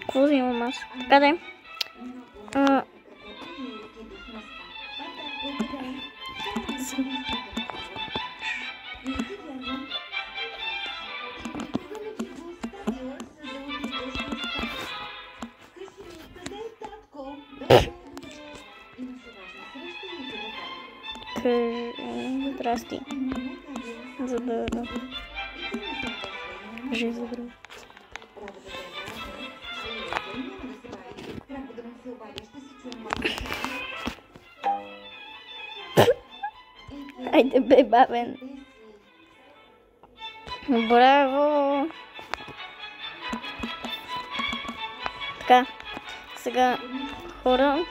Какво взимам аз? Така да е. Здрасти. За да... Кажи за друго. Айде бе, бабен. Браво! Така, сега хора,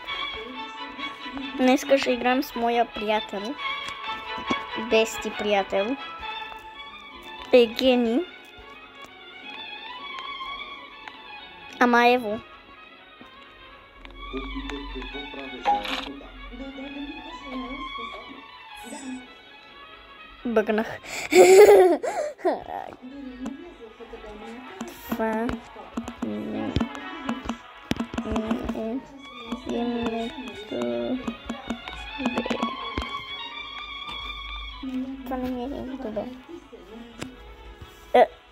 днеска ще играем с моя приятел, бести приятел, Евгений, ама Ево. Бъгнах. Това това не ми е името, бе.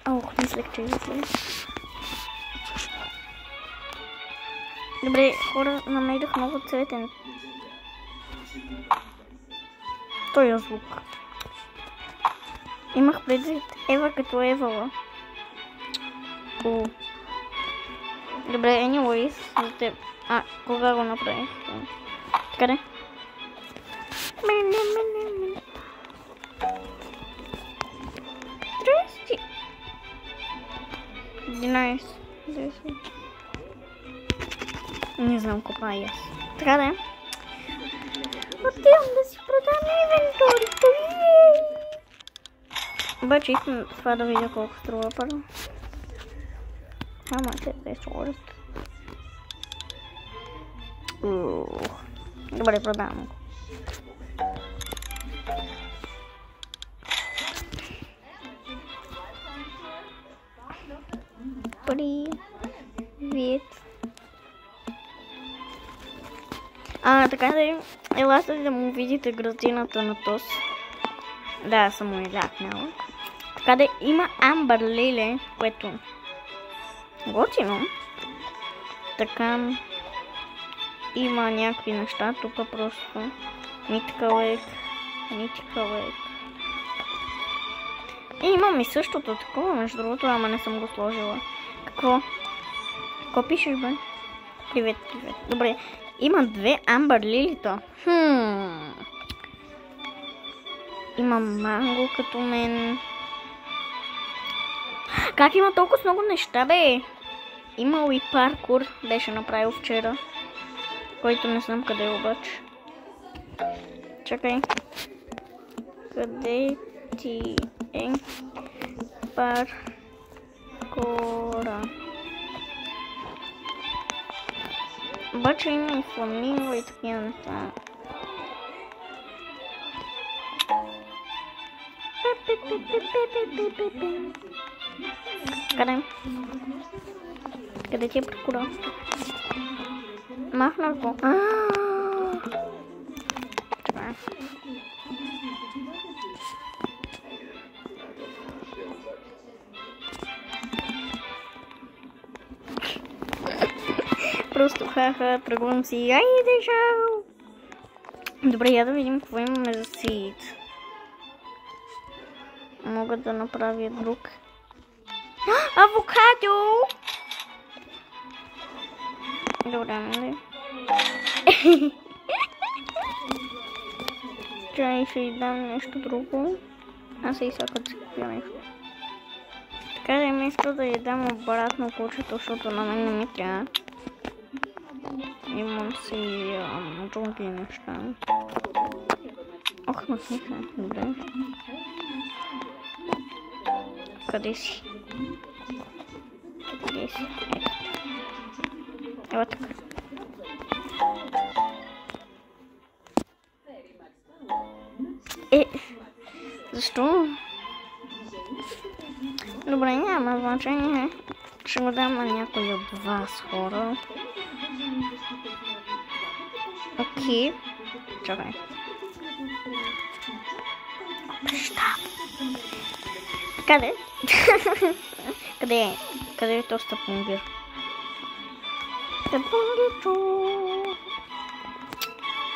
Ох, мислех, че излезе. Добре, хора, намерих много цветен. Той е звук. Имах предвид Ева като Евала. Добре, anyways, за теб. Кога го направих? Къде? Здрасти! 11. Не знам кога е аз. Така да е. Отивам да си продам инвентарито. Обаче искам това да видя колко струва първо. Ама те да сложат. Добре, продавам го. Привет. Така да елате да му видите градината на Тос. Да, съм му излякнала. Така да има Амбър Лиле, което готино. Така има някакви неща, тук просто Миткалек. И имам и същото такова, между другото, ама не съм го сложила. Какво пишеш, бе? Привет. Добре, има две Амбър Лилита. Има манго като мен. Как има толкова много неща, бе? Имал и паркур, беше направил вчера. Който не знам къде е обаче. Чакай. Къде ти е паркура? Обаче има и фламинго и такива неща. Къде ти е паркура? Махнах го. Просто хаха, тръгвам си. Айде, чао! Добре, я да видим какво имаме за сид. Мога да направя друг. Авокадо! Добре, нали? Чай, ще й дам нещо друго. Аз и сега като си купя нещо. Така да ми иска да я дам обратно кучето, защото на мен не ми трябва. Имам си други неща. Ох, махниха. Добре. Къде си? Къде си? Ева така. Защо? Добре, няма значение. Ще го дам на някой от вас, хора. Окей. Чакай. Къде? Къде е този тъпунгир? Тъпунгирчо!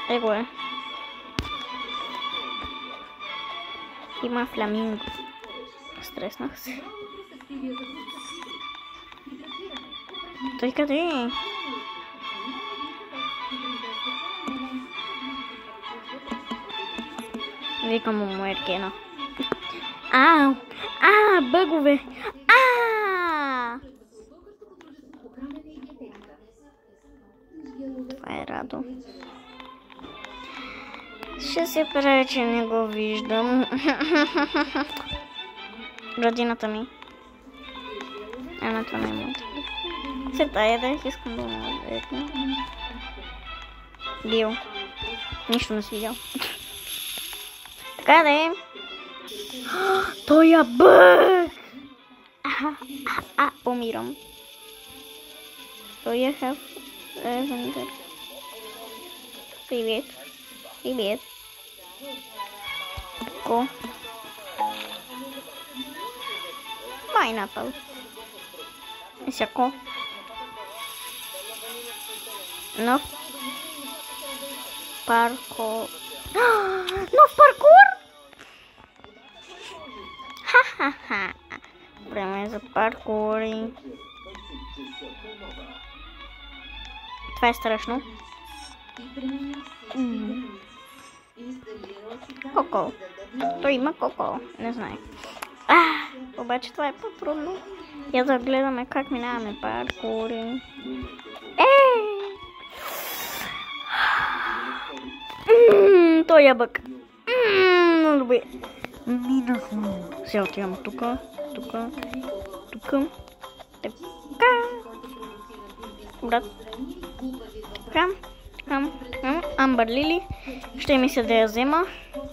Его е. Има фламинго. Стреснах се. Той къде е? Викам му Еркена. Бъгове! Това е Радо. Ще се прави, че не го виждам. Родината ми. Това не е моята. Се тая да искам да му дадете. Бил. Нищо не си видял. Така да е. Той е бък! Умирам. Той е хав. Привет. Привет. Ко? Pineapple. Всяко. Нов паркур. Нов паркур? Ха-ха-ха. Време за паркури. Това е страшно. Коко. Той има коко. Не знае. Обаче това е по-трудно. Я да гледаме как минаваме паркури. Той е бък. Добре. Минахме. Сега отивам тука. Тука. Така. Брат. Така. Амбър Лили. Ще ми се да я взема.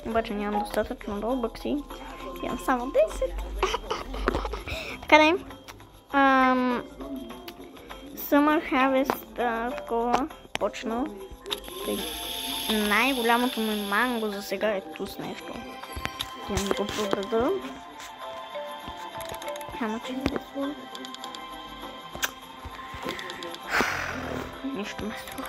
Обаче нямам достатъчно робъкси. Имам само 10. Така да е. Summer Harvest такова почна. Най-голямото ми манго за сега е ту с нещо. Я ми го продада. Хамачи се. Нищо ме струва.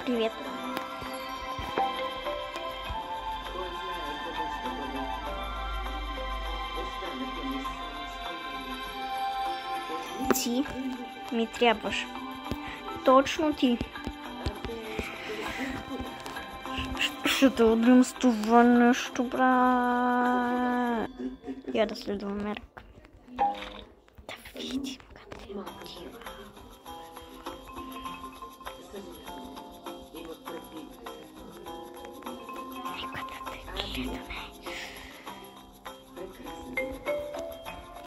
Привет. Ти ми трябваш. Точно ти. Ще те удрям с това нещо, брат. Я да следвам мерък. Да видим къде отива. Нека да те гледаме.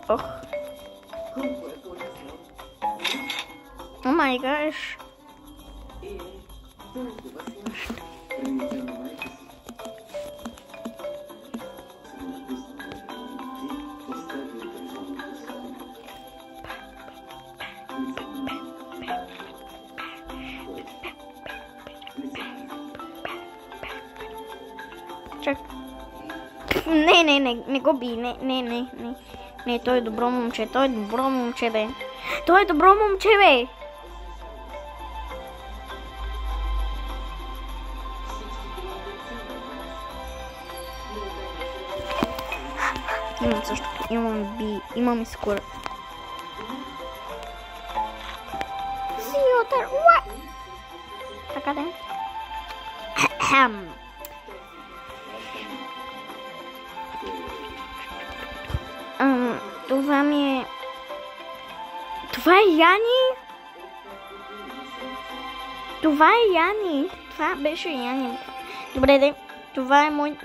Ох. О май гаш. Чак. Не го би, не, той е добро момче, бе. Той е добро момче, бе. Имам същото, имам би, имам и скоро. Сиотър, уа! Така да. Това ми е... Това е Яни? Това е Яни. Това беше Яни. Добре, де. Това е мой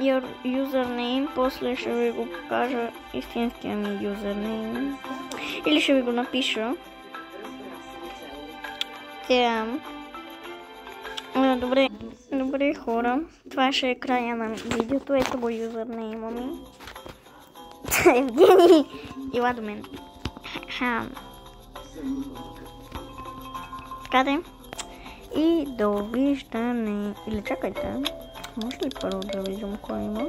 юзернейм. После ще ви го покажа истинския ми юзернейм. Или ще ви го напиша. Добре хора, това ще е края на видеото, ето го юзернейма ми. Евгений, ела до мен. Така. И довиждане. Или чакайте, може ли първо да видим кой има?